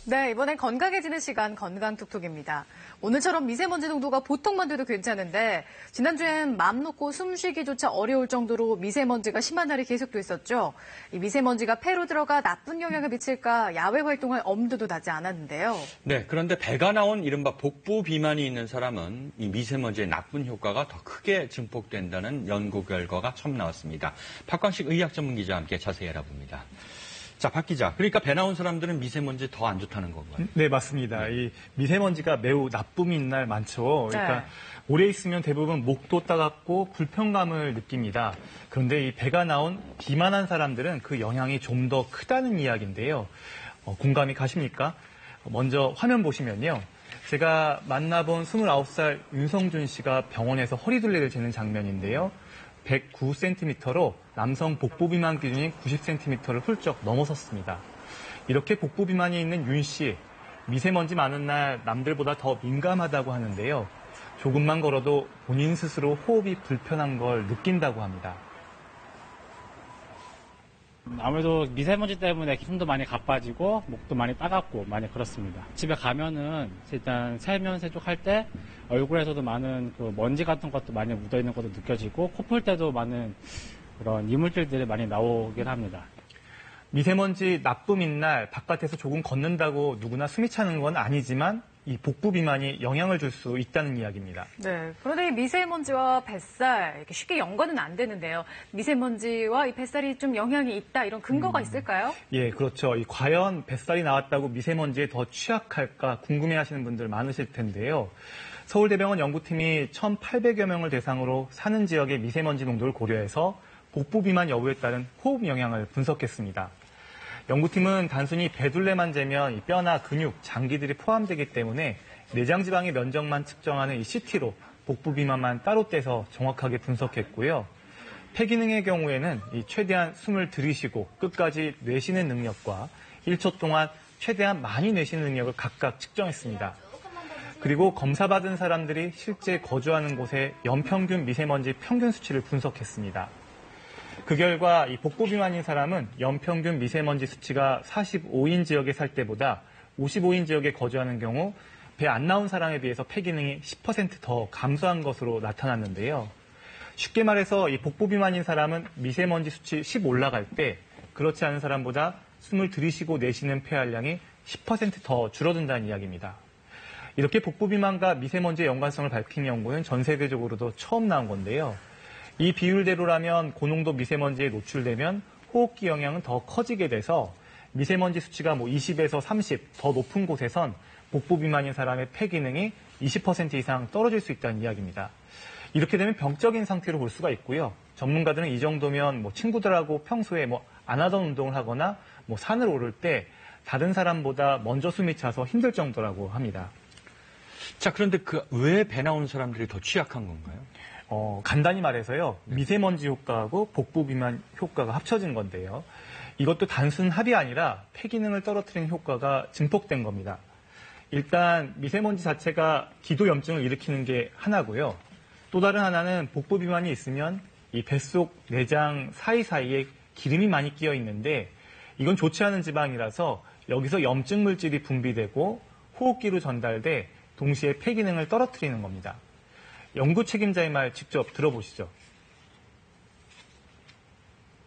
네, 이번엔 건강해지는 시간 건강톡톡입니다. 오늘처럼 미세먼지 농도가 보통만 돼도 괜찮은데 지난주엔 맘 놓고 숨쉬기조차 어려울 정도로 미세먼지가 심한 날이 계속됐었죠. 이 미세먼지가 폐로 들어가 나쁜 영향을 미칠까 야외 활동할 엄두도 나지 않았는데요. 네, 그런데 배가 나온 이른바 복부 비만이 있는 사람은 이 미세먼지의 나쁜 효과가 더 크게 증폭된다는 연구 결과가 처음 나왔습니다. 박광식 의학 전문 기자와 함께 자세히 알아봅니다. 자, 박 기자. 그러니까 배 나온 사람들은 미세먼지 더 안 좋다는 건가요? 네, 맞습니다. 이 미세먼지가 매우 나쁨이 있는 날 많죠. 그러니까 오래 있으면 대부분 목도 따갑고 불편감을 느낍니다. 그런데 이 배가 나온 비만한 사람들은 그 영향이 좀 더 크다는 이야기인데요. 공감이 가십니까? 먼저 화면 보시면요. 제가 만나본 29살 윤성준 씨가 병원에서 허리둘레를 재는 장면인데요. 109cm로 남성 복부 비만 기준인 90cm를 훌쩍 넘어섰습니다. 이렇게 복부 비만이 있는 윤 씨, 미세먼지 많은 날 남들보다 더 민감하다고 하는데요. 조금만 걸어도 본인 스스로 호흡이 불편한 걸 느낀다고 합니다. 아무래도 미세먼지 때문에 숨도 많이 가빠지고 목도 많이 따갑고 많이 그렇습니다. 집에 가면은 일단 세면 세족할 때 얼굴에서도 많은 그 먼지 같은 것도 많이 묻어있는 것도 느껴지고 코 풀 때도 많은 그런 이물질들이 많이 나오긴 합니다. 미세먼지 나쁨인 날 바깥에서 조금 걷는다고 누구나 숨이 차는 건 아니지만 이 복부 비만이 영향을 줄 수 있다는 이야기입니다. 네, 그런데 이 미세먼지와 뱃살 이렇게 쉽게 연관은 안 되는데요. 미세먼지와 이 뱃살이 좀 영향이 있다 이런 근거가 있을까요? 예, 그렇죠. 과연 뱃살이 나왔다고 미세먼지에 더 취약할까 궁금해하시는 분들 많으실 텐데요. 서울대병원 연구팀이 1,800여 명을 대상으로 사는 지역의 미세먼지 농도를 고려해서 복부 비만 여부에 따른 호흡 영향을 분석했습니다. 연구팀은 단순히 배둘레만 재면 뼈나 근육, 장기들이 포함되기 때문에 내장 지방의 면적만 측정하는 이 CT로 복부 비만만 따로 떼서 정확하게 분석했고요. 폐기능의 경우에는 최대한 숨을 들이쉬고 끝까지 내쉬는 능력과 1초 동안 최대한 많이 내쉬는 능력을 각각 측정했습니다. 그리고 검사받은 사람들이 실제 거주하는 곳의 연평균 미세먼지 평균 수치를 분석했습니다. 그 결과 이 복부 비만인 사람은 연평균 미세먼지 수치가 45인 지역에 살 때보다 55인 지역에 거주하는 경우 배 안 나온 사람에 비해서 폐기능이 10% 더 감소한 것으로 나타났는데요. 쉽게 말해서 이 복부 비만인 사람은 미세먼지 수치 10 올라갈 때 그렇지 않은 사람보다 숨을 들이쉬고 내쉬는 폐활량이 10% 더 줄어든다는 이야기입니다. 이렇게 복부 비만과 미세먼지의 연관성을 밝힌 연구는 전 세계적으로도 처음 나온 건데요. 이 비율대로라면 고농도 미세먼지에 노출되면 호흡기 영향은 더 커지게 돼서 미세먼지 수치가 20에서 30 더 높은 곳에선 복부 비만인 사람의 폐 기능이 20% 이상 떨어질 수 있다는 이야기입니다. 이렇게 되면 병적인 상태로 볼 수가 있고요. 전문가들은 이 정도면 친구들하고 평소에 안 하던 운동을 하거나 산을 오를 때 다른 사람보다 먼저 숨이 차서 힘들 정도라고 합니다. 자, 그런데 왜 배 나온 사람들이 더 취약한 건가요? 간단히 말해서요. 미세먼지 효과하고 복부 비만 효과가 합쳐진 건데요. 이것도 단순 합이 아니라 폐 기능을 떨어뜨리는 효과가 증폭된 겁니다. 일단 미세먼지 자체가 기도염증을 일으키는 게 하나고요. 또 다른 하나는 복부 비만이 있으면 이 뱃속 내장 사이사이에 기름이 많이 끼어 있는데 이건 좋지 않은 지방이라서 여기서 염증 물질이 분비되고 호흡기로 전달돼 동시에 폐 기능을 떨어뜨리는 겁니다. 연구 책임자의 말 직접 들어보시죠.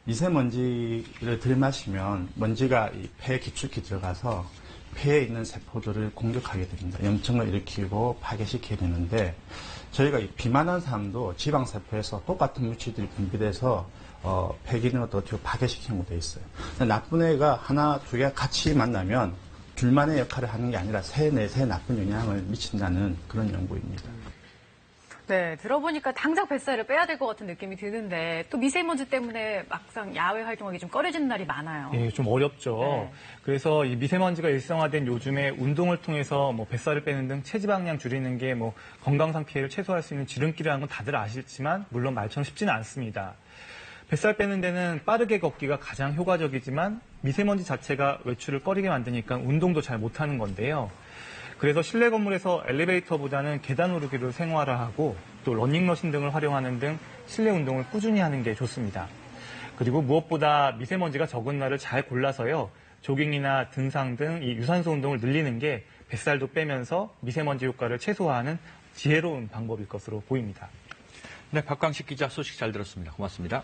미세먼지를 들이마시면 먼지가 이 폐 깊숙이 들어가서 폐에 있는 세포들을 공격하게 됩니다. 염증을 일으키고 파괴시키게 되는데 저희가 이 비만한 사람도 지방세포에서 똑같은 물질들이 분비돼서 폐 기능을 어떻게 파괴시키는 것도 있어요. 나쁜 애가 하나, 두 개가 같이 만나면 둘만의 역할을 하는 게 아니라 세, 넷에 나쁜 영향을 미친다는 그런 연구입니다. 네, 들어보니까 당장 뱃살을 빼야 될 것 같은 느낌이 드는데 또 미세먼지 때문에 막상 야외 활동하기 좀 꺼려지는 날이 많아요. 예, 좀 어렵죠. 네. 그래서 이 미세먼지가 일상화된 요즘에 운동을 통해서 뱃살을 빼는 등 체지방량 줄이는 게 건강상 피해를 최소화할 수 있는 지름길이라는 건 다들 아시지만 물론 말처럼 쉽지는 않습니다. 뱃살 빼는 데는 빠르게 걷기가 가장 효과적이지만 미세먼지 자체가 외출을 꺼리게 만드니까 운동도 잘 못하는 건데요. 그래서 실내 건물에서 엘리베이터보다는 계단 오르기를 생활화하고 또 러닝머신 등을 활용하는 등 실내 운동을 꾸준히 하는 게 좋습니다. 그리고 무엇보다 미세먼지가 적은 날을 잘 골라서요. 조깅이나 등산 등 이 유산소 운동을 늘리는 게 뱃살도 빼면서 미세먼지 효과를 최소화하는 지혜로운 방법일 것으로 보입니다. 네, 박광식 기자 소식 잘 들었습니다. 고맙습니다.